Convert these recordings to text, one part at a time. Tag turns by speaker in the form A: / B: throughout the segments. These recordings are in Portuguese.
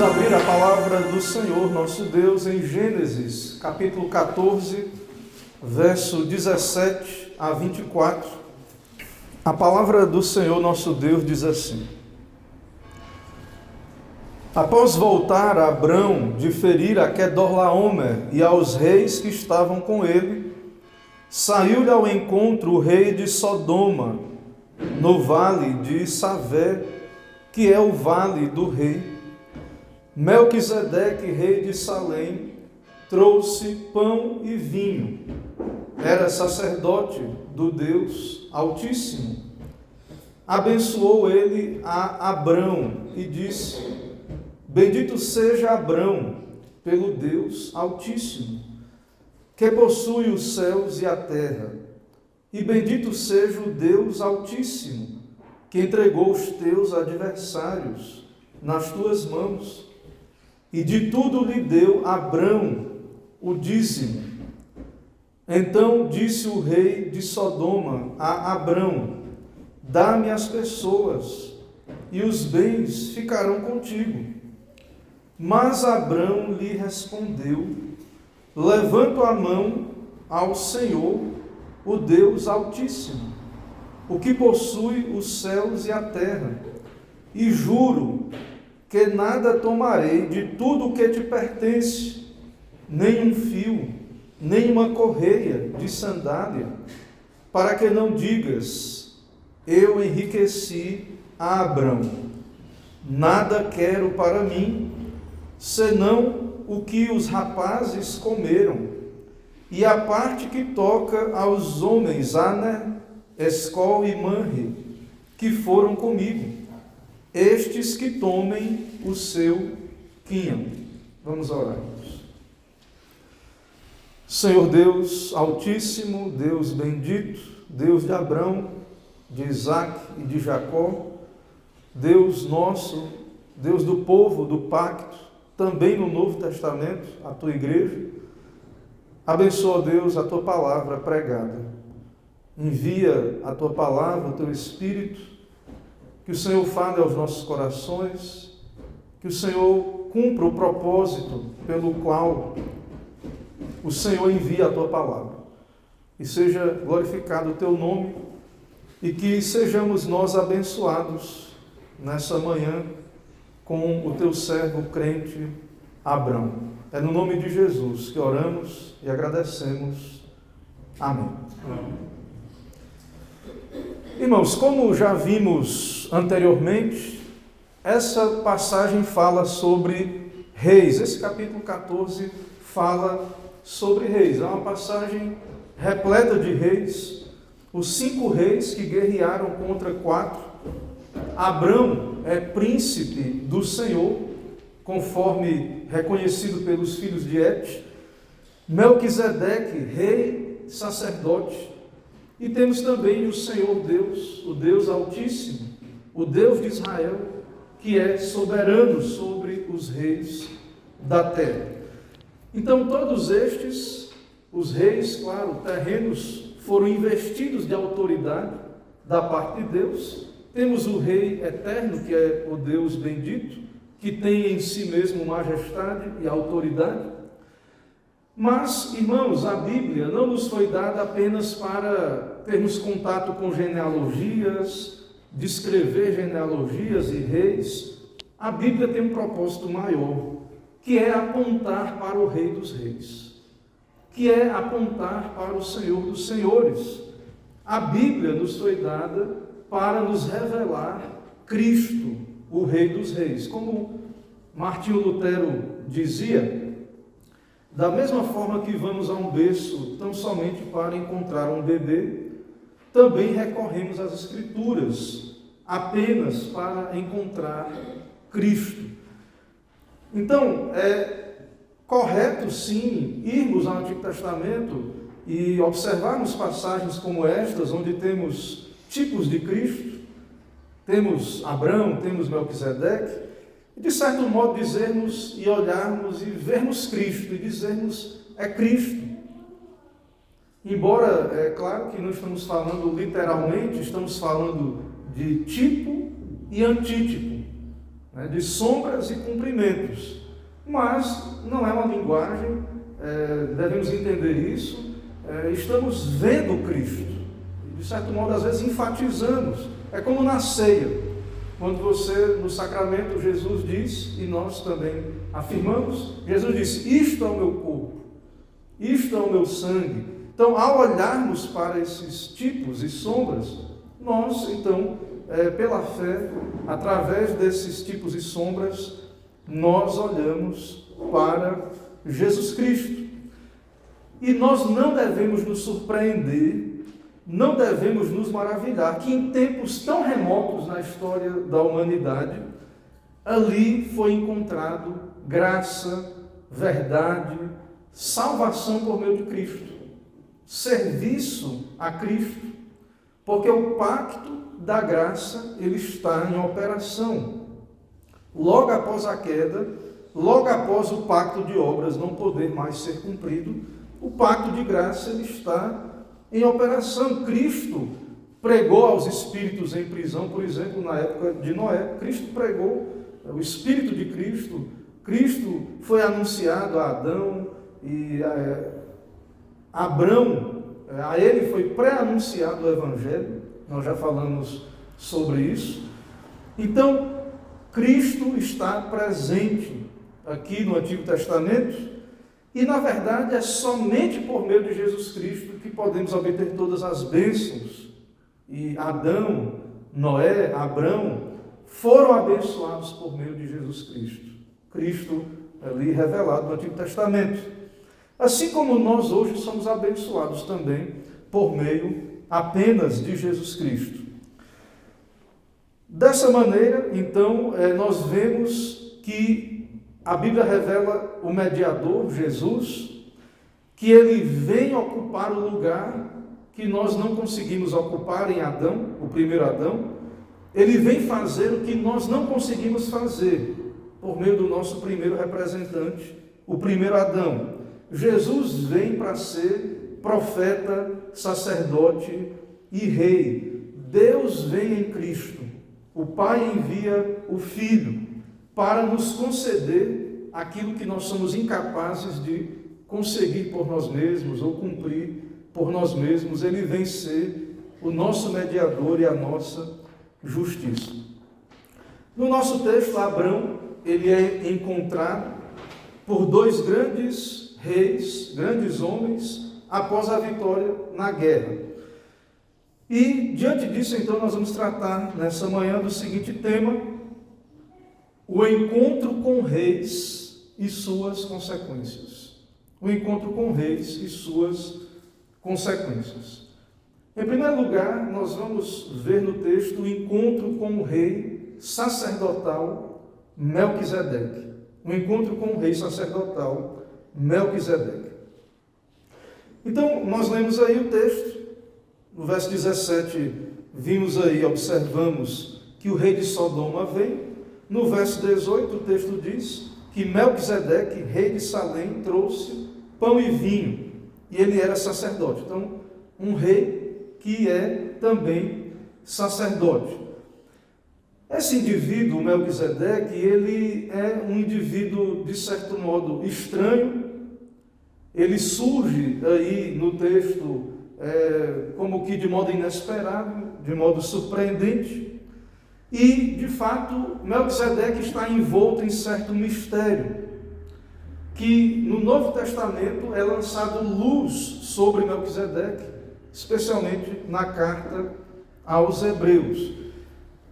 A: abrir a palavra do Senhor, nosso Deus, em Gênesis, capítulo 14, verso 17 a 24. A palavra do Senhor, nosso Deus, diz assim: Após voltar a Abrão de ferir a Quedorlaomer e aos reis que estavam com ele, saiu-lhe ao encontro o rei de Sodoma, no vale de Savé, que é o vale do rei. Melquisedeque, rei de Salém, trouxe pão e vinho. Era sacerdote do Deus Altíssimo. Abençoou ele a Abrão e disse: Bendito seja Abrão pelo Deus Altíssimo, que possui os céus e a terra. E bendito seja o Deus Altíssimo, que entregou os teus adversários nas tuas mãos. E de tudo lhe deu Abrão o dízimo. Então disse o rei de Sodoma a Abrão: Dá-me as pessoas, e os bens ficarão contigo. Mas Abrão lhe respondeu: Levanto a mão ao Senhor, o Deus Altíssimo, o que possui os céus e a terra, e juro que nada tomarei de tudo o que te pertence, nem um fio, nem uma correia de sandália, para que não digas: eu enriqueci a Abrão. Nada quero para mim, senão o que os rapazes comeram, e a parte que toca aos homens Aner, Escol e Manre, que foram comigo, estes que tomem o seu quinhão. Vamos orar. Senhor Deus Altíssimo, Deus bendito, Deus de Abrão, de Isaac e de Jacó, Deus nosso, Deus do povo, do pacto, também no Novo Testamento, a tua igreja. Abençoa, Deus, a tua palavra pregada. Envia a tua palavra, o teu Espírito, que o Senhor fale aos nossos corações, que o Senhor cumpra o propósito pelo qual o Senhor envia a tua palavra. E seja glorificado o teu nome, e que sejamos nós abençoados nessa manhã com o teu servo crente Abrão. É no nome de Jesus que oramos e agradecemos. Amém. Amém. Irmãos, como já vimos anteriormente, essa passagem fala sobre reis. Esse capítulo 14 fala sobre reis. É uma passagem repleta de reis. Os 5 reis que guerrearam contra 4. Abrão é príncipe do Senhor, conforme reconhecido pelos filhos de Et. Melquisedeque, rei, sacerdote. E temos também o Senhor Deus, o Deus Altíssimo, o Deus de Israel, que é soberano sobre os reis da terra. Então, todos estes, os reis, claro, terrenos, foram investidos de autoridade da parte de Deus. Temos o Rei eterno, que é o Deus bendito, que tem em si mesmo majestade e autoridade. Mas, irmãos, a Bíblia não nos foi dada apenas para termos contato com genealogias, descrever genealogias e reis. A Bíblia tem um propósito maior, que é apontar para o Rei dos Reis, que é apontar para o Senhor dos Senhores. A Bíblia nos foi dada para nos revelar Cristo, o Rei dos Reis. Como Martinho Lutero dizia: da mesma forma que vamos a um berço tão somente para encontrar um bebê, também recorremos às Escrituras apenas para encontrar Cristo. Então, é correto sim irmos ao Antigo Testamento e observarmos passagens como estas, onde temos tipos de Cristo, temos Abrão, temos Melquisedeque, e de certo modo dizermos e olharmos e vermos Cristo e dizermos: é Cristo. Embora, é claro que não estamos falando literalmente, estamos falando de tipo e antítipo. né, de sombras e cumprimentos. Mas não é uma linguagem, devemos entender isso, estamos vendo Cristo, de certo modo, às vezes enfatizamos, é como na ceia, quando você, no sacramento, Jesus diz, e nós também afirmamos, Jesus disse, isto é o meu corpo, isto é o meu sangue. Então, ao olharmos para esses tipos e sombras, nós, então, pela fé, através desses tipos e sombras, nós olhamos para Jesus Cristo. E nós não devemos nos surpreender, não devemos nos maravilhar que em tempos tão remotos na história da humanidade, ali foi encontrado graça, verdade, salvação por meio de Cristo, serviço a Cristo, porque o pacto da graça, ele está em operação. Logo após a queda, logo após o pacto de obras não poder mais ser cumprido, o pacto de graça ele está em operação. Cristo pregou aos espíritos em prisão, por exemplo, na época de Noé. Cristo pregou o Espírito de Cristo. Cristo foi anunciado a Adão e a Abrão. A ele foi pré-anunciado o Evangelho. Nós já falamos sobre isso. Então, Cristo está presente aqui no Antigo Testamento. E, na verdade, é somente por meio de Jesus Cristo que podemos obter todas as bênçãos. E Adão, Noé, Abrão foram abençoados por meio de Jesus Cristo. Cristo ali revelado no Antigo Testamento. Assim como nós hoje somos abençoados também por meio apenas de Jesus Cristo. Dessa maneira, então, nós vemos que a Bíblia revela o mediador, Jesus, que ele vem ocupar o lugar que nós não conseguimos ocupar em Adão, o primeiro Adão. Ele vem fazer o que nós não conseguimos fazer, por meio do nosso primeiro representante, o primeiro Adão. Jesus vem para ser profeta, sacerdote e rei. Deus vem em Cristo. O Pai envia o Filho para nos conceder aquilo que nós somos incapazes de conseguir por nós mesmos ou cumprir por nós mesmos. Ele vem ser o nosso mediador e a nossa justiça. No nosso texto, Abrão, ele é encontrado por dois grandes reis, grandes homens, após a vitória na guerra. E, diante disso, então, nós vamos tratar nessa manhã do seguinte tema: o encontro com reis e suas consequências. O encontro com reis e suas consequências. Em primeiro lugar, nós vamos ver no texto o encontro com o rei sacerdotal Melquisedeque. O encontro com o rei sacerdotal Melquisedeque. Então, nós lemos aí o texto. No verso 17, vimos aí, observamos que o rei de Sodoma vem. No verso 18, o texto diz que Melquisedeque, rei de Salém, trouxe pão e vinho, e ele era sacerdote. Então, um rei que é também sacerdote. Esse indivíduo, Melquisedeque, ele é um indivíduo, de certo modo, estranho. Ele surge aí no texto como que de modo inesperado, de modo surpreendente. E, de fato, Melquisedeque está envolto em certo mistério, que no Novo Testamento é lançado luz sobre Melquisedeque, especialmente na carta aos Hebreus.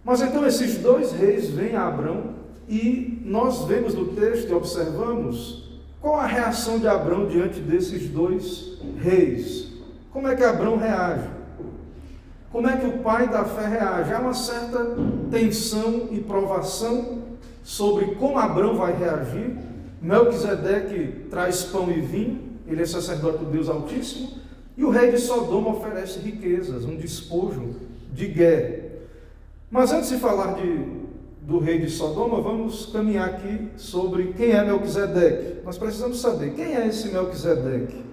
A: Mas então esses dois reis vêm a Abrão e nós vemos no texto e observamos qual a reação de Abrão diante desses dois reis. Como é que Abrão reage? Como é que o pai da fé reage? Há uma certa tensão e provação sobre como Abrão vai reagir. Melquisedeque traz pão e vinho, ele é sacerdote do Deus Altíssimo, e o rei de Sodoma oferece riquezas, um despojo de guerra. Mas antes de falar do rei de Sodoma, vamos caminhar aqui sobre quem é Melquisedeque. Nós precisamos saber quem é esse Melquisedeque.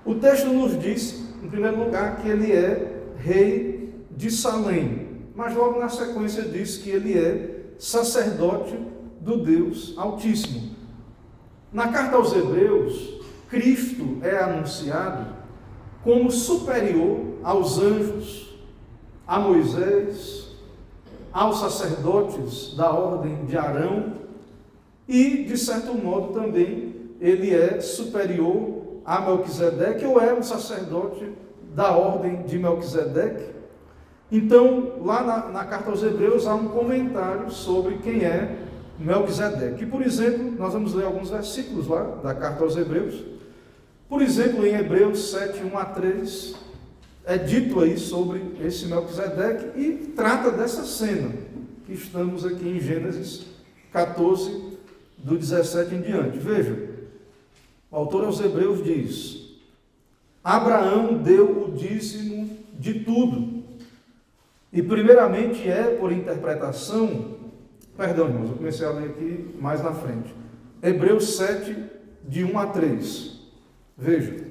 A: O texto nos diz, em primeiro lugar, que ele é rei de Salém, mas logo na sequência diz que ele é sacerdote do Deus Altíssimo. Na carta aos Hebreus, Cristo é anunciado como superior aos anjos, a Moisés, aos sacerdotes da ordem de Arão e, de certo modo, também ele é superior a Melquisedeque, ou é um sacerdote da ordem de Melquisedeque. Então, lá na carta aos Hebreus, há um comentário sobre quem é Melquisedeque. E, por exemplo, nós vamos ler alguns versículos lá da carta aos Hebreus. Por exemplo, em Hebreus 7, 1 a 3, é dito aí sobre esse Melquisedeque e trata dessa cena que estamos aqui em Gênesis 14, do 17 em diante. Veja, o autor aos Hebreus diz: Abraão deu o dízimo de tudo. E primeiramente por interpretação, perdão, irmãos, eu comecei a ler aqui mais na frente. Hebreus 7, de 1 a 3. Veja.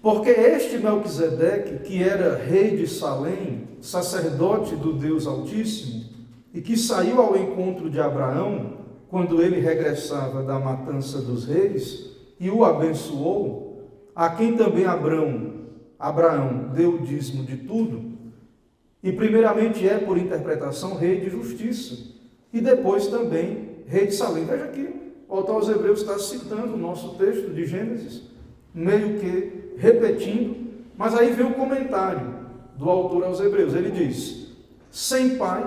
A: Porque este Melquisedeque, que era rei de Salém, sacerdote do Deus Altíssimo, e que saiu ao encontro de Abraão, quando ele regressava da matança dos reis, e o abençoou, a quem também Abraão deu o dízimo de tudo, e primeiramente por interpretação, rei de justiça, e depois também rei de Salém. Veja que o autor aos Hebreus está citando o nosso texto de Gênesis, meio que repetindo, mas aí vem o comentário do autor aos Hebreus. Ele diz: sem pai,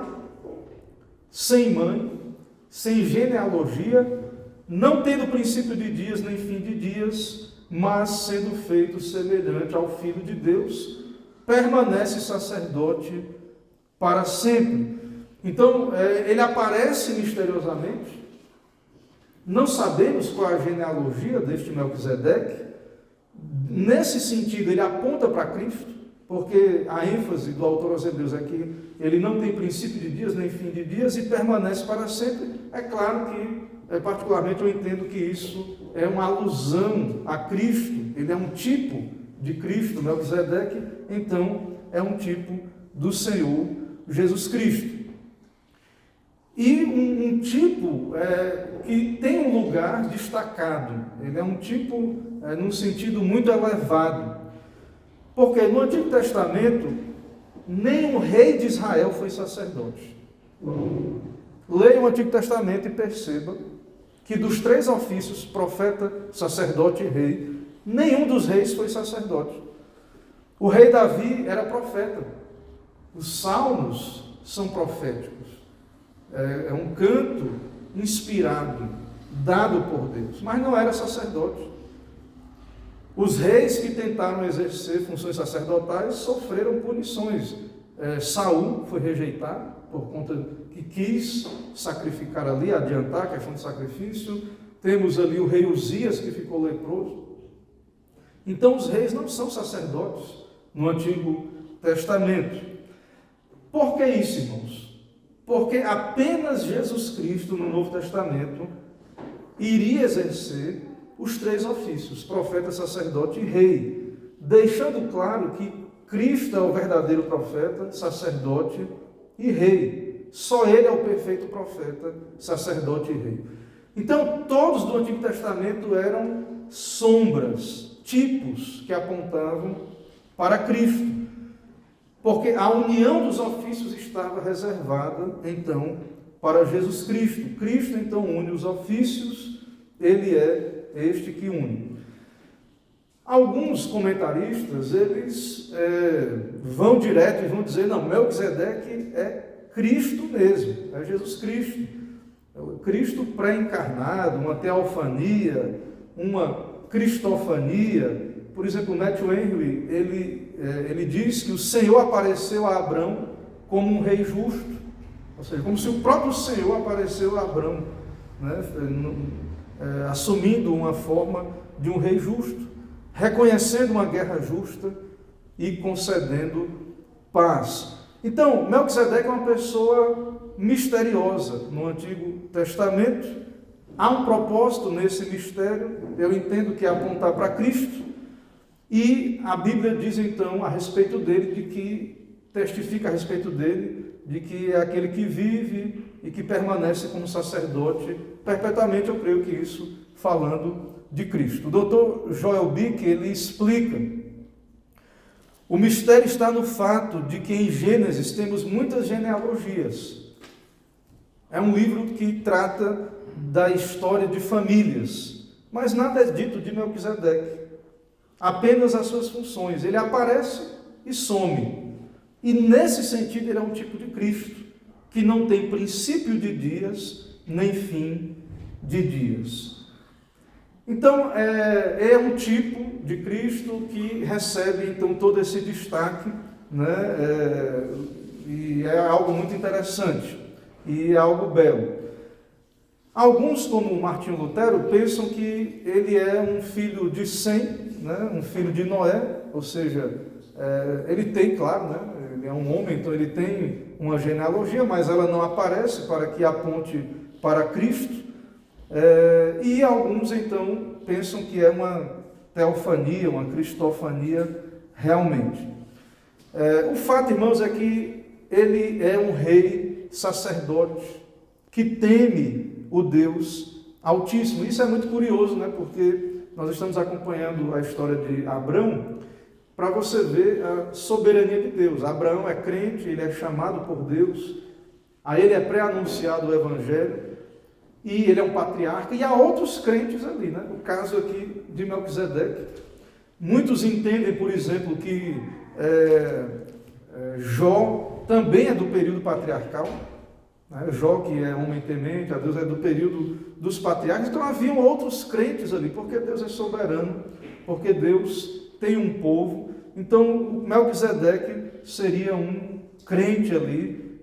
A: sem mãe, sem genealogia, não tendo princípio de dias nem fim de dias, mas sendo feito semelhante ao Filho de Deus, permanece sacerdote para sempre. Então, ele aparece misteriosamente, não sabemos qual é a genealogia deste Melquisedeque. Nesse sentido, ele aponta para Cristo, porque a ênfase do autor aos Hebreus é que ele não tem princípio de dias nem fim de dias e permanece para sempre. É claro que, particularmente, eu entendo que isso é uma alusão a Cristo. Ele é um tipo de Cristo, Melquisedeque, então é um tipo do Senhor Jesus Cristo. E um tipo que tem um lugar destacado. Ele é um tipo num sentido muito elevado. Porque no Antigo Testamento, nenhum rei de Israel foi sacerdote. Leia o Antigo Testamento e perceba que dos 3 ofícios, profeta, sacerdote e rei, nenhum dos reis foi sacerdote. O rei Davi era profeta. Os salmos são proféticos. É um canto inspirado, dado por Deus, mas não era sacerdote. Os reis que tentaram exercer funções sacerdotais sofreram punições. Saul foi rejeitado por conta que quis sacrificar ali, adiantar a questão do sacrifício. Temos ali o rei Uzias, que ficou leproso. Então os reis não são sacerdotes no Antigo Testamento. Por que isso, irmãos? Porque apenas Jesus Cristo, no Novo Testamento, iria exercer os 3 ofícios, profeta, sacerdote e rei, deixando claro que Cristo é o verdadeiro profeta, sacerdote e rei. Só ele é o perfeito profeta, sacerdote e rei. Então, todos do Antigo Testamento eram sombras, tipos que apontavam para Cristo. Porque a união dos ofícios estava reservada, então, para Jesus Cristo. Cristo, então, une os ofícios, ele é este que une. Alguns comentaristas, eles vão direto e vão dizer, não, Melquisedeque é Cristo mesmo, é Jesus Cristo. Cristo pré-encarnado, uma teofania, uma cristofania. Por exemplo, Matthew Henry, ele diz que o Senhor apareceu a Abrão como um rei justo, ou seja, como se o próprio Senhor apareceu a Abrão, né? Assumindo uma forma de um rei justo, reconhecendo uma guerra justa e concedendo paz. Então, Melquisedeque é uma pessoa misteriosa no Antigo Testamento. Há um propósito nesse mistério, eu entendo que é apontar para Cristo. E a Bíblia diz então a respeito dele, testifica a respeito dele, de que é aquele que vive e que permanece como sacerdote perpetuamente. Eu creio que isso falando de Cristo. O doutor Joel Bick, ele explica: o mistério está no fato de que em Gênesis temos muitas genealogias. É um livro que trata da história de famílias, mas nada é dito de Melquisedeque, apenas as suas funções. Ele aparece e some. E nesse sentido ele é um tipo de Cristo, que não tem princípio de dias, nem fim de dias. Então, é um tipo de Cristo que recebe, então, todo esse destaque, né? E é algo muito interessante, e é algo belo. Alguns, como Martinho Lutero, pensam que ele é um filho de Sem, né? Um filho de Noé, ou seja, ele tem, claro, né? Ele é um homem, então ele tem uma genealogia, mas ela não aparece para que aponte para Cristo. E alguns, então, pensam que é uma teofania, uma cristofania realmente. O fato, irmãos, é que ele é um rei sacerdote que teme o Deus Altíssimo. Isso é muito curioso, né? Porque nós estamos acompanhando a história de Abrão, para você ver a soberania de Deus. Abraão é crente, ele é chamado por Deus, a ele é pré-anunciado o Evangelho, e ele é um patriarca, e há outros crentes ali, né? O caso aqui de Melquisedeque. Muitos entendem, por exemplo, que Jó também é do período patriarcal, né? Jó, que é homem temente a Deus, é do período dos patriarcas. Então haviam outros crentes ali, porque Deus é soberano, porque Deus tem um povo. Então Melquisedeque seria um crente ali,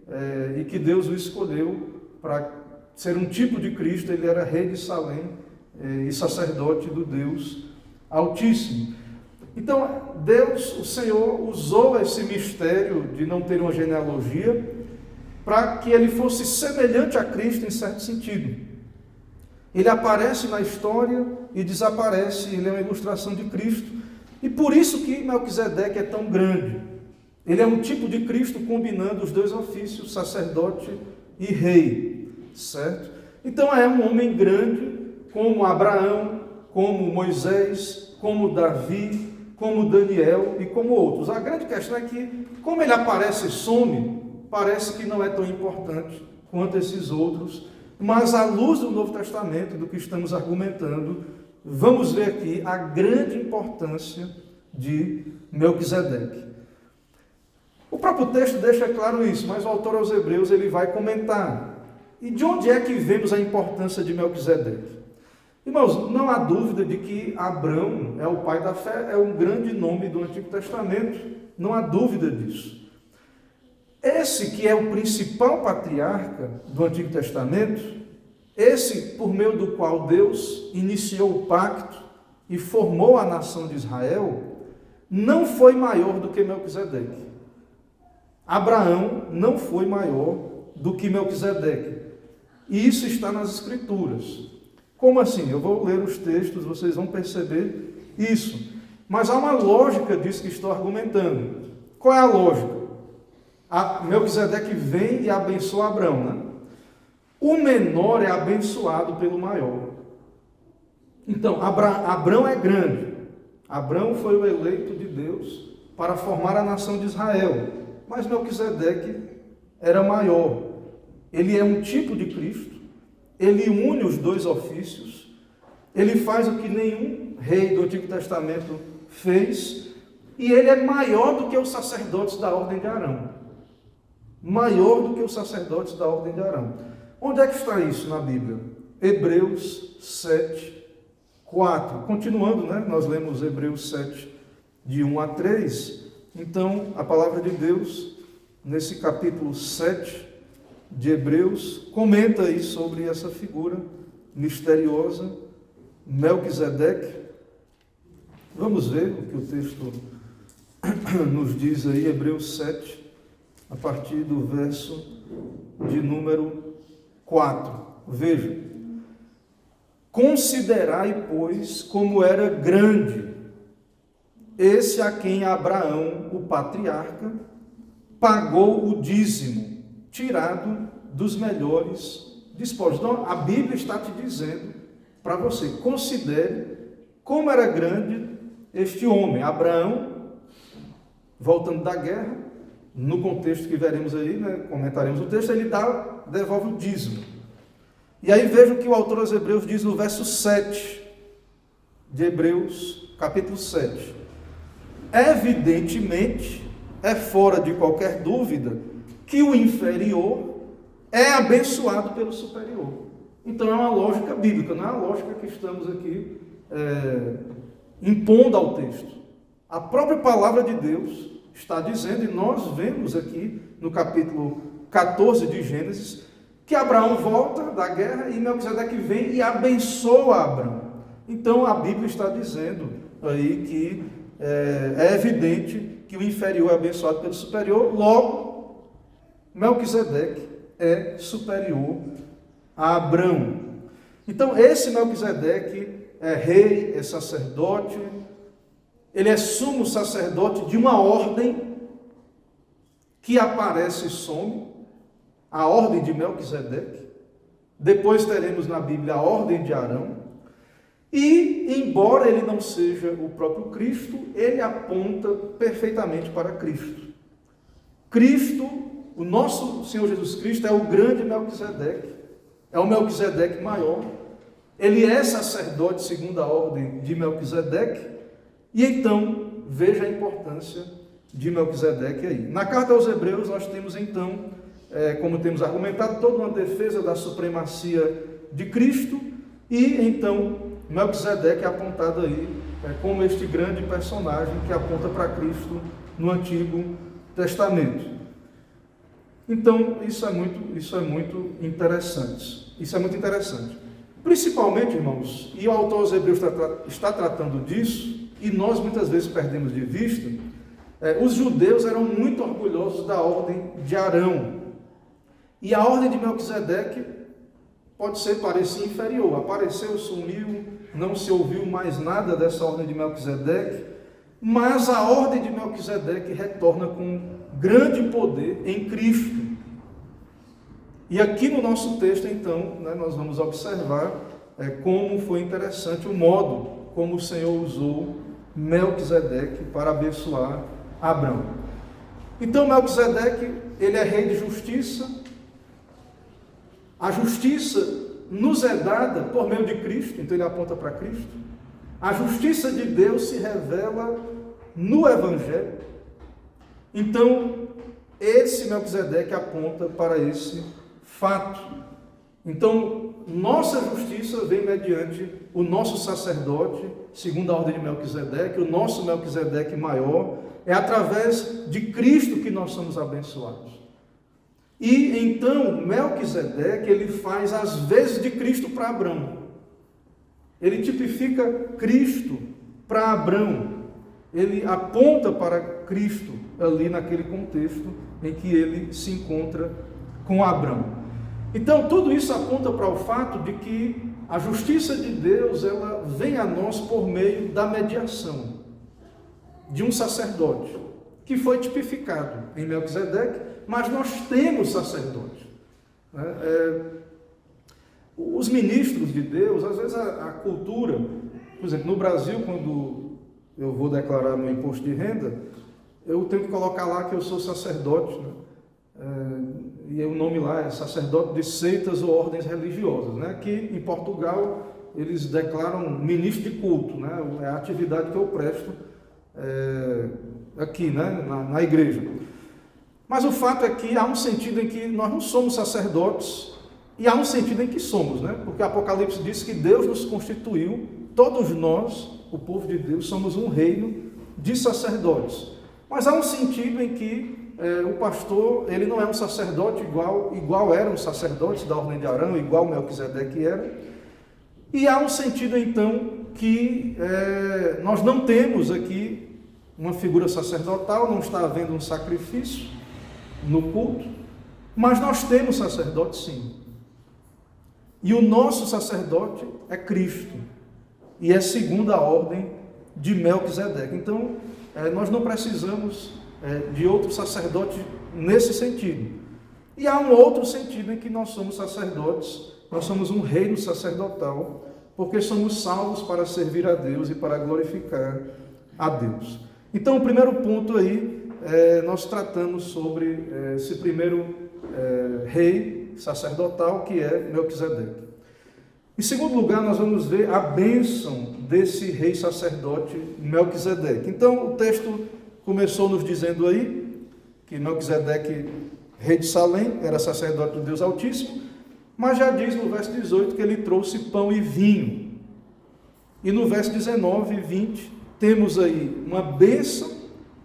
A: e que Deus o escolheu para ser um tipo de Cristo. Ele era rei de Salém e sacerdote do Deus Altíssimo. Então, Deus, o Senhor, usou esse mistério de não ter uma genealogia para que ele fosse semelhante a Cristo em certo sentido. Ele aparece na história e desaparece, ele é uma ilustração de Cristo. E por isso que Melquisedeque é tão grande. Ele é um tipo de Cristo combinando os dois ofícios, sacerdote e rei, certo? Então é um homem grande, como Abraão, como Moisés, como Davi, como Daniel e como outros. A grande questão é que, como ele aparece e some, parece que não é tão importante quanto esses outros, mas à luz do Novo Testamento, do que estamos argumentando, vamos ver aqui a grande importância de Melquisedeque. O próprio texto deixa claro isso, mas o autor aos Hebreus ele vai comentar. E de onde é que vemos a importância de Melquisedeque? Irmãos, não há dúvida de que Abrão é o pai da fé, é um grande nome do Antigo Testamento, não há dúvida disso. Esse que é o principal patriarca do Antigo Testamento, esse por meio do qual Deus iniciou o pacto e formou a nação de Israel, não foi maior do que Melquisedeque. Abraão não foi maior do que Melquisedeque. E isso está nas Escrituras. Como assim? Eu vou ler os textos, vocês vão perceber isso. Mas há uma lógica disso que estou argumentando. Qual é a lógica? Melquisedeque vem e abençoa Abraão, né? O menor é abençoado pelo maior. Então, Abraão é grande. Abraão foi o eleito de Deus para formar a nação de Israel. Mas Melquisedeque era maior. Ele é um tipo de Cristo. Ele une os dois ofícios. Ele faz o que nenhum rei do Antigo Testamento fez. E ele é maior do que os sacerdotes da ordem de Arão. Maior do que os sacerdotes da ordem de Arão. Onde é que está isso na Bíblia? Hebreus 7, 4. Continuando, né? Nós lemos Hebreus 7, de 1 a 3. Então, a palavra de Deus, nesse capítulo 7 de Hebreus, comenta aí sobre essa figura misteriosa, Melquisedeque. Vamos ver o que o texto nos diz aí, Hebreus 7, a partir do verso de número 4. Veja: considerai, pois, como era grande esse a quem Abraão, o patriarca, pagou o dízimo, tirado dos melhores despojos. Então, a Bíblia está te dizendo para você, considere como era grande este homem, Abraão, voltando da guerra, no contexto que veremos aí, né, comentaremos o texto, ele devolve o dízimo. E aí veja o que o autor aos Hebreus diz no verso 7 de Hebreus, capítulo 7. Evidentemente, é fora de qualquer dúvida que o inferior é abençoado pelo superior. Então é uma lógica bíblica, não é a lógica que estamos aqui impondo ao texto. A própria palavra de Deus está dizendo, e nós vemos aqui no capítulo 14 de Gênesis, que Abraão volta da guerra e Melquisedeque vem e abençoa Abraão. Então a Bíblia está dizendo aí que é evidente que o inferior é abençoado pelo superior, logo Melquisedeque é superior a Abraão. Então esse Melquisedeque é rei, é sacerdote, ele é sumo sacerdote de uma ordem que aparece e some, a ordem de Melquisedeque. Depois teremos na Bíblia a ordem de Arão. E, embora ele não seja o próprio Cristo, ele aponta perfeitamente para Cristo. Cristo, o nosso Senhor Jesus Cristo, é o grande Melquisedeque, é o Melquisedeque maior. Ele é sacerdote segundo a ordem de Melquisedeque, e então, veja a importância de Melquisedeque aí. Na carta aos Hebreus, nós temos então, como temos argumentado, toda uma defesa da supremacia de Cristo, e então Melquisedeque é apontado aí como este grande personagem que aponta para Cristo no Antigo Testamento. Então, isso é muito interessante. Isso é muito interessante. Principalmente, irmãos, e o autor aos Hebreus está tratando disso, e nós muitas vezes perdemos de vista, os judeus eram muito orgulhosos da ordem de Arão. E a ordem de Melquisedeque parecia inferior. Apareceu, sumiu, não se ouviu mais nada dessa ordem de Melquisedeque, mas a ordem de Melquisedeque retorna com grande poder em Cristo. E aqui no nosso texto, então, nós vamos observar como foi interessante o modo como o Senhor usou Melquisedeque para abençoar Abraão. Então, Melquisedeque, ele é rei de justiça. A justiça nos é dada por meio de Cristo, então ele aponta para Cristo. A justiça de Deus se revela no Evangelho. Então, esse Melquisedeque aponta para esse fato. Então, nossa justiça vem mediante o nosso sacerdote, segundo a ordem de Melquisedeque, o nosso Melquisedeque maior, é através de Cristo que nós somos abençoados. E então, Melquisedeque, ele faz as vezes de Cristo para Abraão. Ele tipifica Cristo para Abraão. Ele aponta para Cristo ali naquele contexto em que ele se encontra com Abraão. Então, tudo isso aponta para o fato de que a justiça de Deus, ela vem a nós por meio da mediação de um sacerdote, que foi tipificado em Melquisedeque, mas nós temos sacerdote. Os ministros de Deus, às vezes a cultura, por exemplo, no Brasil, quando eu vou declarar meu imposto de renda, eu tenho que colocar lá que eu sou sacerdote, e o nome lá é sacerdote de seitas ou ordens religiosas, Aqui em Portugal eles declaram ministro de culto, É a atividade que eu presto aqui, na igreja. Mas o fato é que há um sentido em que nós não somos sacerdotes, e há um sentido em que somos, Porque Apocalipse diz que Deus nos constituiu, todos nós, o povo de Deus, somos um reino de sacerdotes. Mas há um sentido em que o pastor, ele não é um sacerdote igual eram os sacerdotes da ordem de Arão, igual Melquisedeque era. E há um sentido, então, que nós não temos aqui uma figura sacerdotal, não está havendo um sacrifício no culto, mas nós temos sacerdote, sim. E o nosso sacerdote é Cristo, e é segundo a ordem de Melquisedeque. Então, nós não precisamos de outro sacerdote nesse sentido. E há um outro sentido em que nós somos sacerdotes, nós somos um reino sacerdotal, porque somos salvos para servir a Deus e para glorificar a Deus. Então, o primeiro ponto aí, nós tratamos sobre esse primeiro rei sacerdotal, que é Melquisedeque. Em segundo lugar, nós vamos ver a bênção desse rei sacerdote Melquisedeque. Então, o texto começou nos dizendo aí que Melquisedeque, rei de Salém, era sacerdote do Deus Altíssimo, mas já diz no verso 18 que ele trouxe pão e vinho. E no verso 19 e 20, temos aí uma bênção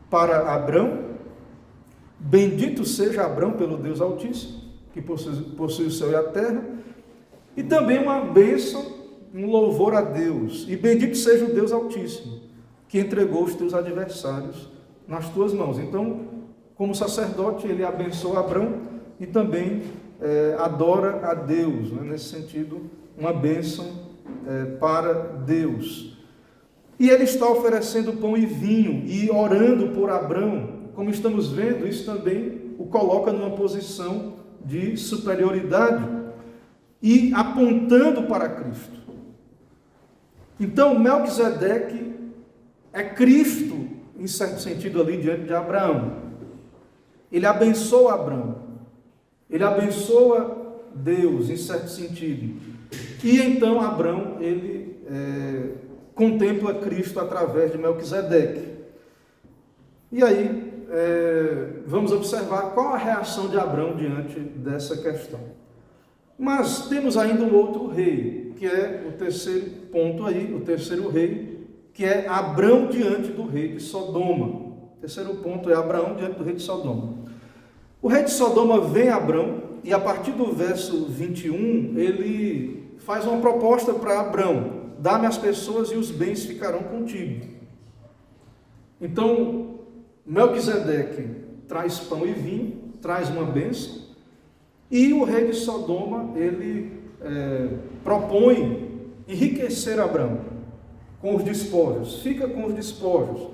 A: para Abrão. Bendito seja Abrão pelo Deus Altíssimo, que possui o céu e a terra. E também uma bênção, um louvor a Deus. E bendito seja o Deus Altíssimo, que entregou os teus adversários nas tuas mãos. Então, como sacerdote, ele abençoa Abrão e também adora a Deus, né? Nesse sentido, uma bênção para Deus. E ele está oferecendo pão e vinho e orando por Abrão. Como estamos vendo, isso também o coloca numa posição de superioridade e apontando para Cristo. Então, Melquisedeque é Cristo, em certo sentido, ali diante de Abraão. Ele abençoa Abraão. Ele abençoa Deus, em certo sentido. E então, Abraão, ele contempla Cristo através de Melquisedeque. E aí, vamos observar qual a reação de Abraão diante dessa questão. Mas temos ainda um outro rei, que é o terceiro ponto aí, o terceiro rei, que é Abrão diante do rei de Sodoma. O terceiro ponto é Abraão diante do rei de Sodoma. O rei de Sodoma vem a Abrão, e a partir do verso 21, ele faz uma proposta para Abrão: dá-me as pessoas e os bens ficarão contigo. Então, Melquisedeque traz pão e vinho, traz uma bênção, e o rei de Sodoma, ele propõe enriquecer Abrão com os despojos, fica com os despojos.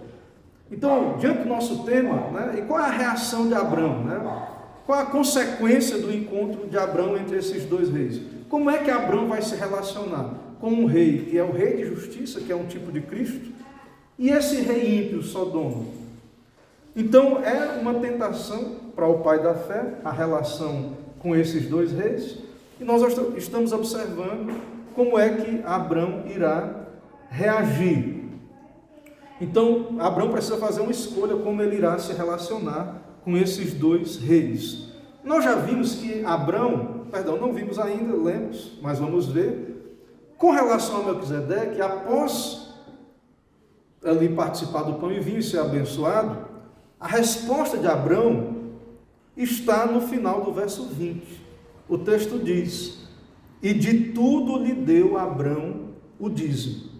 A: Então, diante do nosso tema, né, e qual é a reação de Abrão? Né? Qual é a consequência do encontro de Abrão entre esses dois reis? Como é que Abrão vai se relacionar com um rei que é o rei de justiça, que é um tipo de Cristo, e esse rei ímpio, Sodoma? Então, é uma tentação para o pai da fé, a relação com esses dois reis, e nós estamos observando como é que Abrão irá reagir. Então, Abrão precisa fazer uma escolha como ele irá se relacionar com esses dois reis. Nós já vimos que não vimos ainda, lemos, mas vamos ver. Com relação a Melquisedeque, após ali participar do pão e vinho e ser abençoado, a resposta de Abrão está no final do verso 20. O texto diz: e de tudo lhe deu Abrão o dízimo.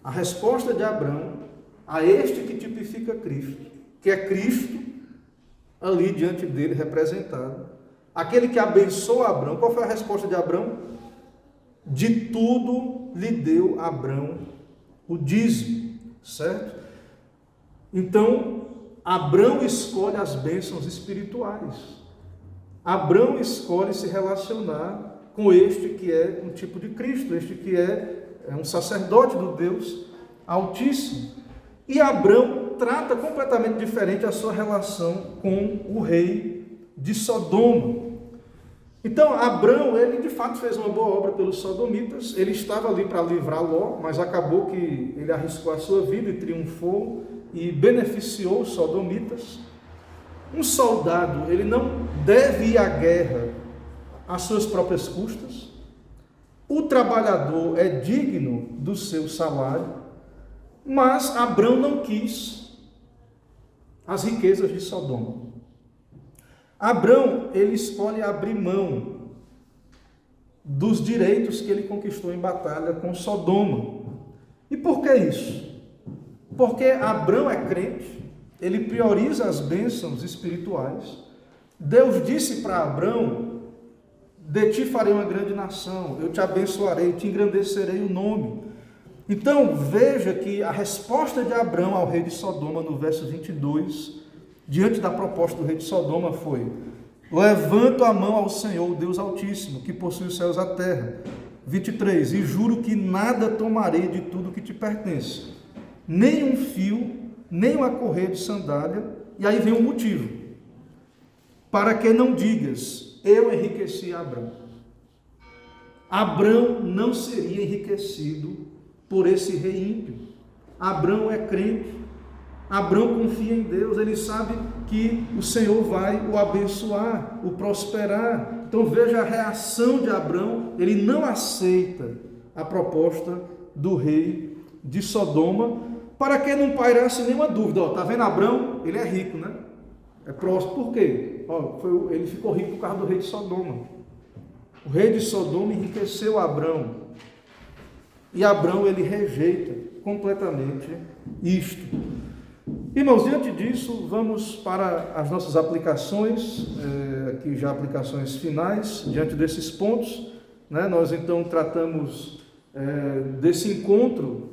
A: A resposta de Abrão a este que tipifica Cristo, que é Cristo ali diante dele representado, aquele que abençoa Abrão. Qual foi a resposta de Abrão? De tudo lhe deu Abrão o dízimo, certo? Então, Abrão escolhe as bênçãos espirituais. Abrão escolhe se relacionar com este que é um tipo de Cristo, este que é um sacerdote do Deus Altíssimo. E Abrão trata completamente diferente a sua relação com o rei de Sodoma. Então, Abrão, ele de fato fez uma boa obra pelos sodomitas. Ele estava ali para livrar Ló, mas acabou que ele arriscou a sua vida e triunfou e beneficiou os sodomitas. Um soldado, ele não deve ir à guerra às suas próprias custas. O trabalhador é digno do seu salário, mas Abrão não quis as riquezas de Sodoma. Abrão, ele escolhe abrir mão dos direitos que ele conquistou em batalha com Sodoma. E por que isso? Porque Abrão é crente, ele prioriza as bênçãos espirituais. Deus disse para Abrão: de ti farei uma grande nação, eu te abençoarei, te engrandecerei o nome. Então veja que a resposta de Abrão ao rei de Sodoma, no verso 22, diante da proposta do rei de Sodoma, foi: levanto a mão ao Senhor, Deus Altíssimo, que possui os céus e a terra. 23, e juro que nada tomarei de tudo que te pertence, nem um fio, nem uma correia de sandália. E aí vem um motivo, para que não digas, eu enriqueci Abrão. Abrão não seria enriquecido por esse rei ímpio. Abrão é crente, Abrão confia em Deus, ele sabe que o Senhor vai o abençoar, o prosperar. Então veja a reação de Abrão, ele não aceita a proposta do rei de Sodoma, para que não pairasse nenhuma dúvida. Está vendo Abrão? Ele é rico, né? É próximo. Por quê? Ele ficou rico por causa do rei de Sodoma. O rei de Sodoma enriqueceu Abrão. E Abrão, ele rejeita completamente isto. Irmãos, diante disso, vamos para as nossas aplicações, aqui já aplicações finais, diante desses pontos, né? Nós então tratamos desse encontro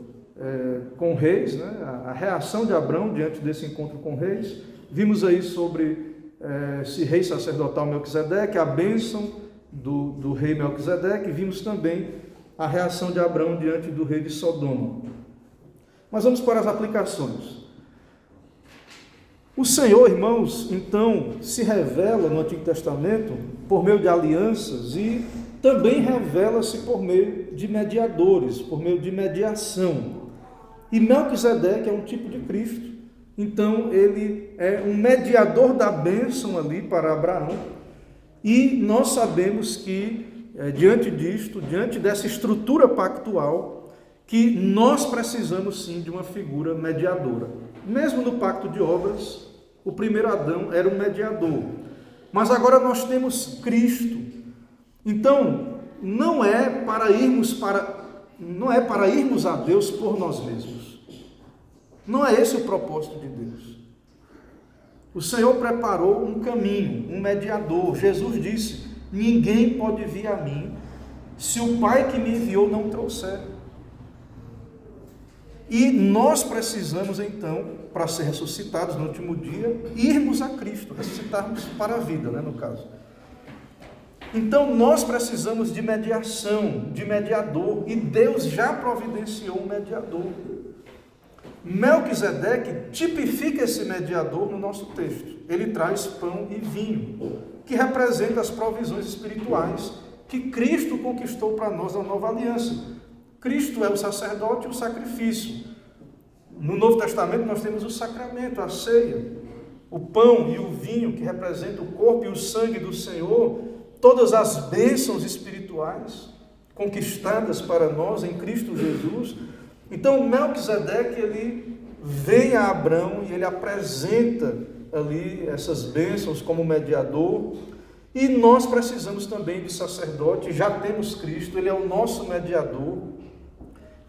A: com reis, né? A reação de Abrão diante desse encontro com reis. Vimos aí sobre esse rei sacerdotal Melquisedeque, a bênção do rei Melquisedeque. Vimos também a reação de Abrão diante do rei de Sodoma. Mas vamos para as aplicações. O Senhor, irmãos, então, se revela no Antigo Testamento por meio de alianças e também revela-se por meio de mediadores, por meio de mediação. E Melquisedeque é um tipo de Cristo. Então, ele é um mediador da bênção ali para Abraão. E nós sabemos que, diante disto, diante dessa estrutura pactual, que nós precisamos sim de uma figura mediadora. Mesmo no pacto de obras, o primeiro Adão era um mediador. Mas agora nós temos Cristo. Então, não é para irmos a Deus por nós mesmos. Não é esse o propósito de Deus. O Senhor preparou um caminho, um mediador. Jesus disse: ninguém pode vir a mim se o Pai que me enviou não trouxer. E nós precisamos então, para ser ressuscitados no último dia, irmos a Cristo, ressuscitarmos para a vida, né, no caso. Então nós precisamos de mediação, de mediador, e Deus já providenciou um mediador. Melquisedeque tipifica esse mediador no nosso texto. Ele traz pão e vinho, que representa as provisões espirituais que Cristo conquistou para nós na nova aliança. Cristo é o sacerdote e o sacrifício. No Novo Testamento nós temos o sacramento, a ceia, o pão e o vinho, que representam o corpo e o sangue do Senhor, todas as bênçãos espirituais conquistadas para nós em Cristo Jesus. Então Melquisedeque, ele vem a Abrão e ele apresenta ali essas bênçãos como mediador. E nós precisamos também de sacerdote, já temos Cristo, ele é o nosso mediador.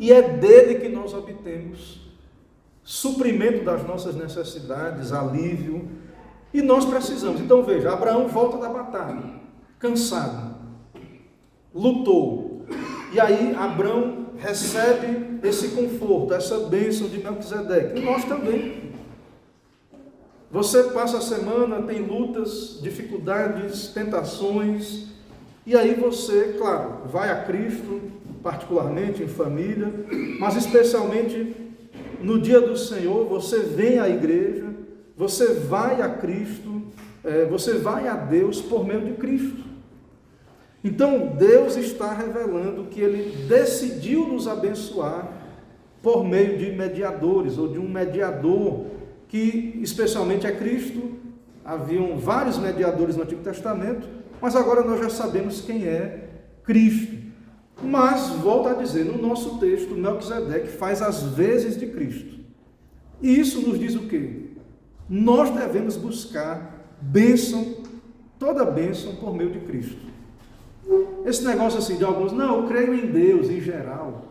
A: E é dele que nós obtemos suprimento das nossas necessidades, alívio. E nós precisamos. Então veja, Abraão volta da batalha, cansado, lutou. E aí Abraão recebe esse conforto, essa bênção de Melquisedeque. E nós também. Você passa a semana, tem lutas, dificuldades, tentações. E aí você, claro, vai a Cristo, particularmente em família, mas especialmente no dia do Senhor, você vem à igreja, você vai a Cristo, você vai a Deus por meio de Cristo. Então Deus está revelando que Ele decidiu nos abençoar por meio de mediadores, ou de um mediador, que especialmente é Cristo. Haviam vários mediadores no Antigo Testamento, mas agora nós já sabemos quem é Cristo. Mas, volto a dizer, no nosso texto, Melquisedeque faz as vezes de Cristo. E isso nos diz o quê? Nós devemos buscar bênção, toda bênção por meio de Cristo. Esse negócio assim de alguns, não, eu creio em Deus em geral.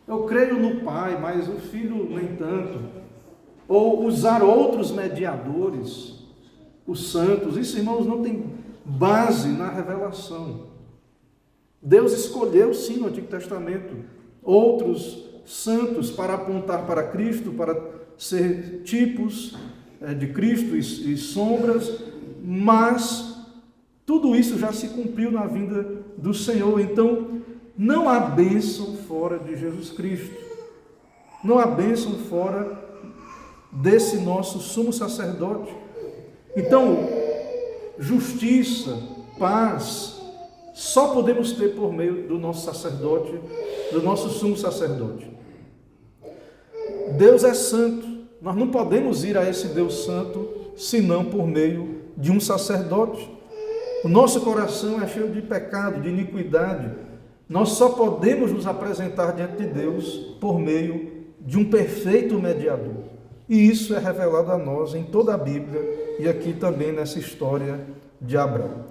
A: Eu creio no Pai, mas o Filho nem tanto. Ou usar outros mediadores, os santos. Isso, irmãos, não tem base na revelação. Deus escolheu, sim, no Antigo Testamento, outros santos para apontar para Cristo, para ser tipos de Cristo e sombras, mas Tudo isso já se cumpriu na vinda do Senhor. Então, não há bênção fora de Jesus Cristo. Não há bênção fora desse nosso sumo sacerdote. Então, justiça, paz, só podemos ter por meio do nosso sacerdote, do nosso sumo sacerdote. Deus é santo. Nós não podemos ir a esse Deus santo senão por meio de um sacerdote. O nosso coração é cheio de pecado, de iniquidade. Nós só podemos nos apresentar diante de Deus por meio de um perfeito mediador. E isso é revelado a nós em toda a Bíblia e aqui também nessa história de Abraão.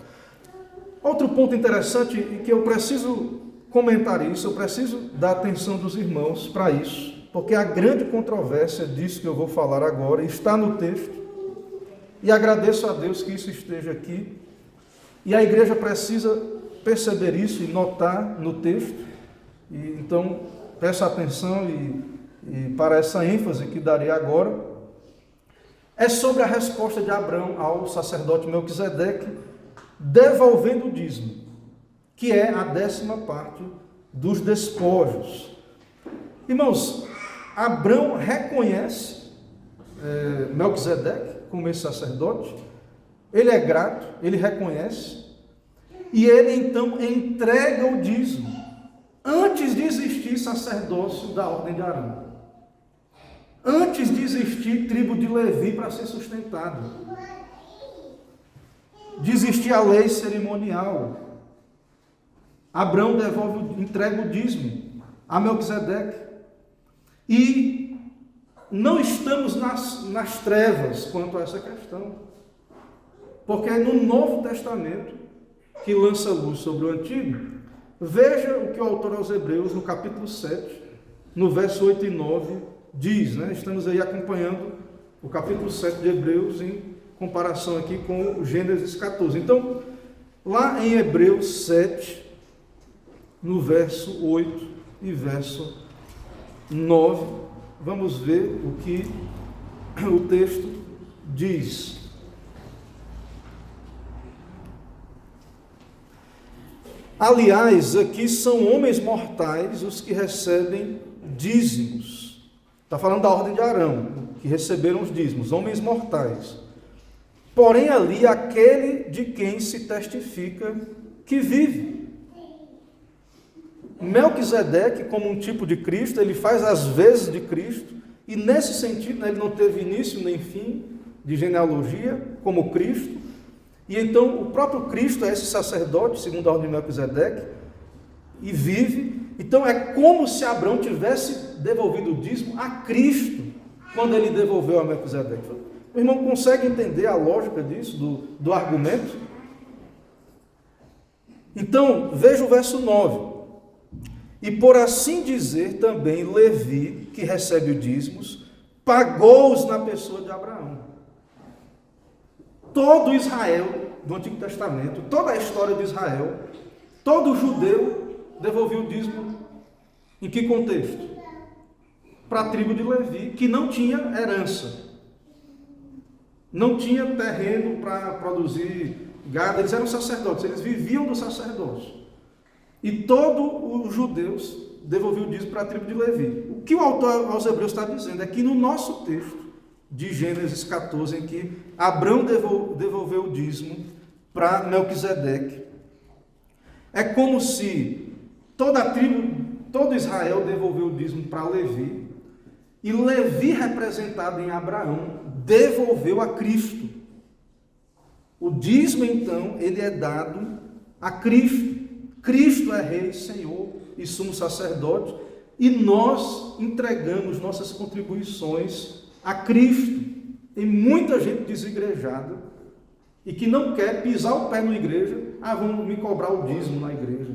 A: Outro ponto interessante e que eu preciso comentar isso, eu preciso da atenção dos irmãos para isso, porque a grande controvérsia disso que eu vou falar agora está no texto, e agradeço a Deus que isso esteja aqui, e a igreja precisa perceber isso e notar no texto, e então peço atenção e para essa ênfase que darei agora, é sobre a resposta de Abraão ao sacerdote Melquisedeque, devolvendo o dízimo, que é a 10ª parte dos despojos. Irmãos, Abraão reconhece Melquisedeque como esse sacerdote, ele é grato, ele reconhece, e ele então entrega o dízimo, antes de existir sacerdócio da ordem de Arão. Antes de existir tribo de Levi para ser sustentado, de existir a lei cerimonial, Abraão entrega o dízimo a Melquisedeque. E não estamos nas trevas quanto a essa questão, porque é no Novo Testamento que lança luz sobre o Antigo. Veja o que o autor aos Hebreus, no capítulo 7, no verso 8 e 9, diz, né? Estamos aí acompanhando o capítulo 7 de Hebreus em comparação aqui com o Gênesis 14. Então, lá em Hebreus 7, no verso 8 e verso 9, vamos ver o que o texto diz. Aliás, aqui são homens mortais os que recebem dízimos. Está falando da ordem de Arão, que receberam os dízimos, homens mortais. Porém, ali, aquele de quem se testifica que vive. Melquisedeque, como um tipo de Cristo, ele faz as vezes de Cristo, e nesse sentido, né, ele não teve início nem fim de genealogia, como Cristo, e então o próprio Cristo é esse sacerdote, segundo a ordem de Melquisedeque, e vive. Então é como se Abraão tivesse devolvido o dízimo a Cristo, quando ele devolveu a Melquisedeque. O irmão consegue entender a lógica disso, do argumento? Então, veja o verso 9. E por assim dizer também Levi, que recebe os dízimos, pagou-os na pessoa de Abraão. Todo Israel do Antigo Testamento, toda a história de Israel, todo judeu devolveu o dízimo em que contexto? Para a tribo de Levi, que não tinha herança, não tinha terreno para produzir gado, eles eram sacerdotes, eles viviam do sacerdócio. E todos os judeus devolviam o dízimo para a tribo de Levi. O que o autor aos Hebreus está dizendo é que no nosso texto de Gênesis 14, em que Abraão devolveu o dízimo para Melquisedeque, é como se toda a tribo, todo Israel devolveu o dízimo para Levi, e Levi, representado em Abraão, devolveu a Cristo. O dízimo, então, ele é dado a Cristo. Cristo é Rei, Senhor e Sumo Sacerdote, e nós entregamos nossas contribuições a Cristo. Tem muita gente desigrejada e que não quer pisar o pé na igreja. Vão me cobrar o dízimo na igreja.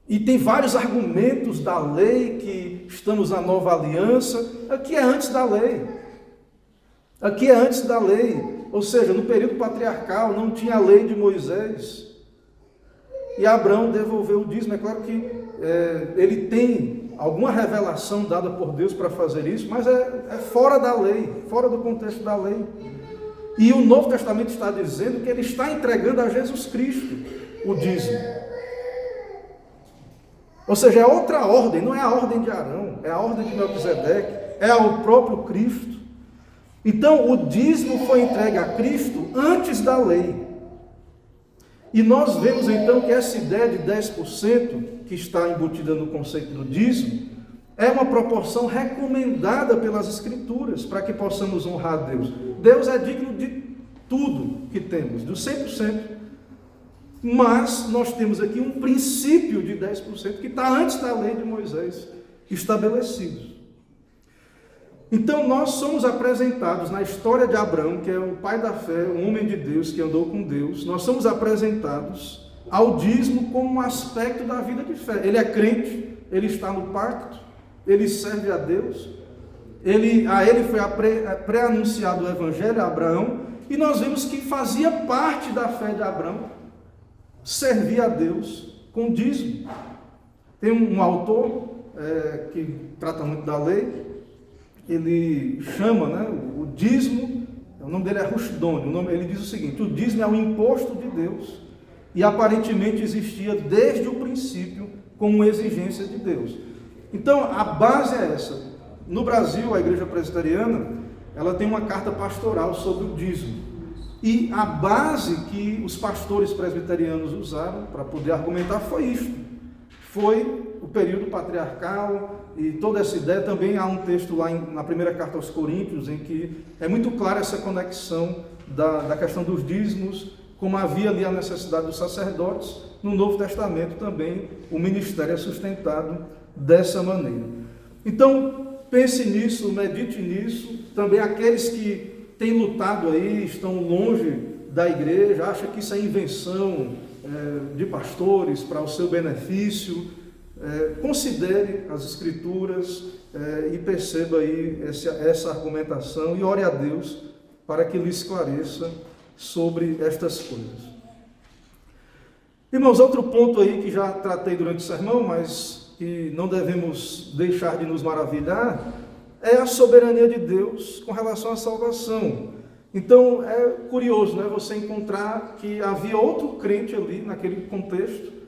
A: E tem vários argumentos da lei, que estamos na nova aliança. Aqui é antes da lei. Aqui é antes da lei. Ou seja, no período patriarcal não tinha a lei de Moisés. E Abraão devolveu o dízimo. É claro que ele tem alguma revelação dada por Deus para fazer isso, mas é fora da lei, fora do contexto da lei. E o Novo Testamento está dizendo que ele está entregando a Jesus Cristo o dízimo. Ou seja, é outra ordem, não é a ordem de Arão, é a ordem de Melquisedeque, é o próprio Cristo. Então, o dízimo foi entregue a Cristo antes da lei. E nós vemos então que essa ideia de 10% que está embutida no conceito do dízimo é uma proporção recomendada pelas Escrituras para que possamos honrar a Deus. Deus é digno de tudo que temos, do 100%. Mas nós temos aqui um princípio de 10% que está antes da lei de Moisés estabelecido. Então nós somos apresentados na história de Abraão, que é o pai da fé, um homem de Deus que andou com Deus, nós somos apresentados ao dízimo como um aspecto da vida de fé. Ele é crente, ele está no pacto, ele serve a Deus, a ele foi pré-anunciado o evangelho a Abraão, e nós vemos que fazia parte da fé de Abraão servir a Deus com dízimo. Tem um autor que trata muito da lei, ele chama, o dízimo, o nome dele é Rushdoni, ele diz o seguinte: o dízimo é o imposto de Deus, e aparentemente existia desde o princípio como exigência de Deus. Então a base é essa. No Brasil, a igreja presbiteriana, ela tem uma carta pastoral sobre o dízimo, e a base que os pastores presbiterianos usaram para poder argumentar foi isto, foi o período patriarcal. E toda essa ideia, também há um texto lá na primeira carta aos Coríntios, em que é muito clara essa conexão da questão dos dízimos, como havia ali a necessidade dos sacerdotes. No Novo Testamento também o ministério é sustentado dessa maneira. Então pense nisso, medite nisso. Também aqueles que têm lutado aí, estão longe da igreja, acham que isso é invenção de pastores para o seu benefício. Considere as Escrituras e perceba aí essa argumentação e ore a Deus para que lhe esclareça sobre estas coisas. Irmãos, outro ponto aí que já tratei durante o sermão, mas que não devemos deixar de nos maravilhar, é a soberania de Deus com relação à salvação. Então é curioso, você encontrar que havia outro crente ali naquele contexto,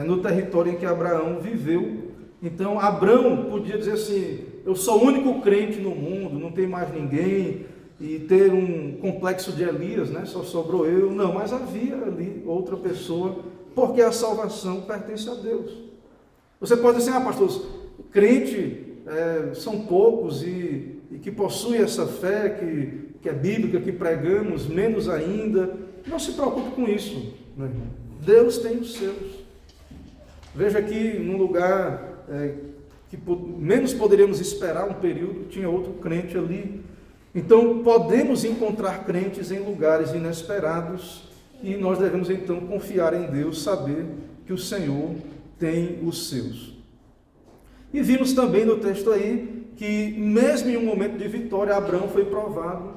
A: no território em que Abraão viveu. Então Abraão podia dizer assim: eu sou o único crente no mundo, não tem mais ninguém, e ter um complexo de Elias, só sobrou eu. Não, mas havia ali outra pessoa, porque a salvação pertence a Deus. Você pode dizer assim: pastor, crente são poucos e que possuem essa fé que é bíblica, que pregamos, menos ainda. Não se preocupe com isso, meu irmão. Deus tem os seus. Veja que num lugar que menos poderíamos esperar um período, tinha outro crente ali. Então podemos encontrar crentes em lugares inesperados, e nós devemos então confiar em Deus, saber que o Senhor tem os seus. E vimos também no texto aí que mesmo em um momento de vitória, Abraão foi provado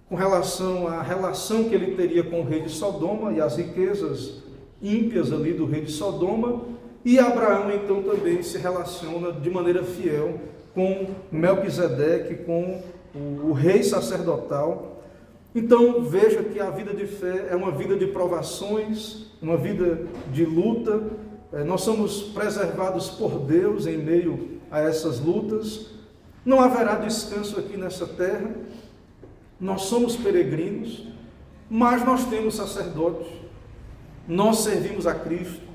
A: com relação à relação que ele teria com o rei de Sodoma e as riquezas ímpias ali do rei de Sodoma. E Abraão então também se relaciona de maneira fiel com Melquisedeque, com o rei sacerdotal. Então veja que a vida de fé é uma vida de provações, uma vida de luta. Nós somos preservados por Deus em meio a essas lutas. Não haverá descanso aqui nessa terra. Nós somos peregrinos, mas nós temos sacerdotes. Nós servimos a Cristo.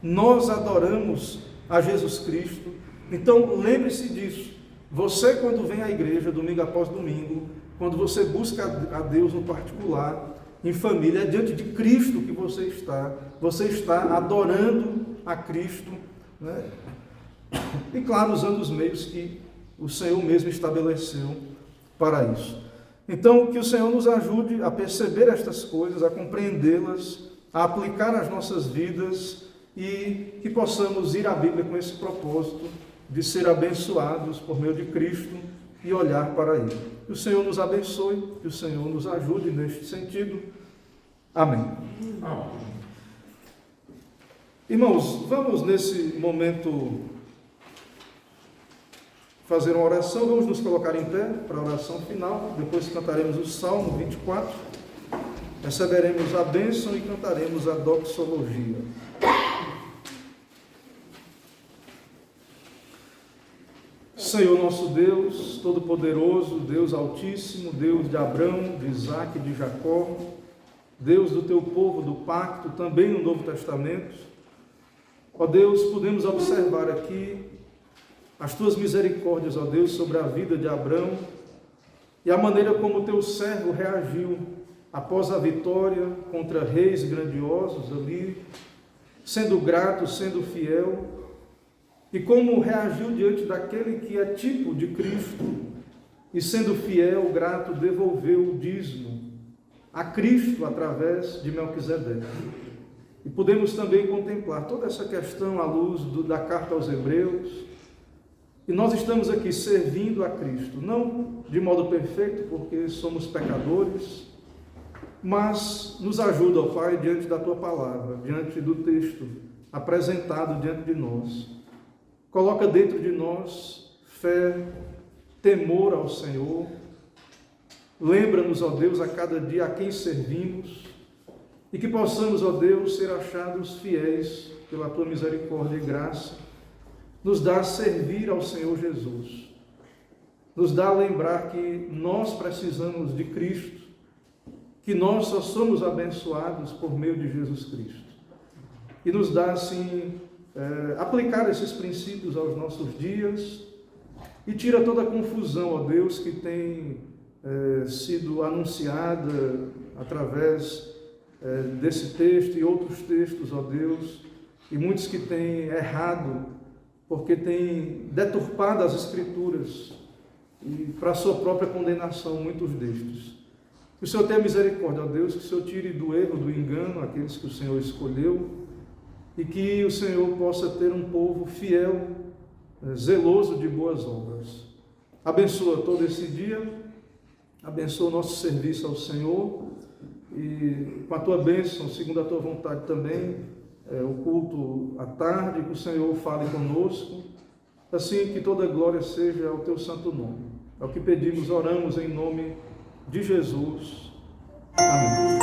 A: Nós adoramos a Jesus Cristo. Então lembre-se disso. Você, quando vem à igreja domingo após domingo, quando você busca a Deus no particular, em família, é diante de Cristo que você está adorando a Cristo, e claro, usando os meios que o Senhor mesmo estabeleceu para isso. Então que o Senhor nos ajude a perceber estas coisas, a compreendê-las, a aplicar nas nossas vidas, e que possamos ir à Bíblia com esse propósito de ser abençoados por meio de Cristo e olhar para Ele. Que o Senhor nos abençoe, que o Senhor nos ajude neste sentido. Amém. Irmãos, vamos nesse momento fazer uma oração. Vamos nos colocar em pé para a oração final. Depois cantaremos o Salmo 24. receberemos a bênção e cantaremos a doxologia. Senhor nosso Deus, Todo-Poderoso, Deus Altíssimo, Deus de Abraão, de Isaque e de Jacó, Deus do teu povo, do pacto, também no Novo Testamento, ó Deus, podemos observar aqui as tuas misericórdias, ó Deus, sobre a vida de Abraão e a maneira como o teu servo reagiu após a vitória contra reis grandiosos ali, sendo grato, sendo fiel, e como reagiu diante daquele que é tipo de Cristo, e sendo fiel, grato, devolveu o dízimo a Cristo através de Melquisedeque. E podemos também contemplar toda essa questão à luz da carta aos Hebreus, e nós estamos aqui servindo a Cristo, não de modo perfeito, porque somos pecadores, mas nos ajuda, ó Pai, diante da Tua palavra, diante do texto apresentado diante de nós. Coloca dentro de nós fé, temor ao Senhor. Lembra-nos, ó Deus, a cada dia a quem servimos e que possamos, ó Deus, ser achados fiéis pela Tua misericórdia e graça. Nos dá a servir ao Senhor Jesus. Nos dá a lembrar que nós precisamos de Cristo, que nós só somos abençoados por meio de Jesus Cristo. E nos dá, assim, aplicar esses princípios aos nossos dias e tira toda a confusão, ó Deus, que tem sido anunciada através desse texto e outros textos, ó Deus, e muitos que têm errado porque têm deturpado as Escrituras e para a sua própria condenação, muitos destes. Que o Senhor tenha misericórdia, ó Deus, que o Senhor tire do erro, do engano, aqueles que o Senhor escolheu, e que o Senhor possa ter um povo fiel, zeloso de boas obras. Abençoa todo esse dia, abençoa o nosso serviço ao Senhor, e com a Tua bênção, segundo a Tua vontade também, o culto à tarde, que o Senhor fale conosco, assim que toda glória seja ao Teu santo nome. É o que pedimos, oramos em nome de Jesus. Amém.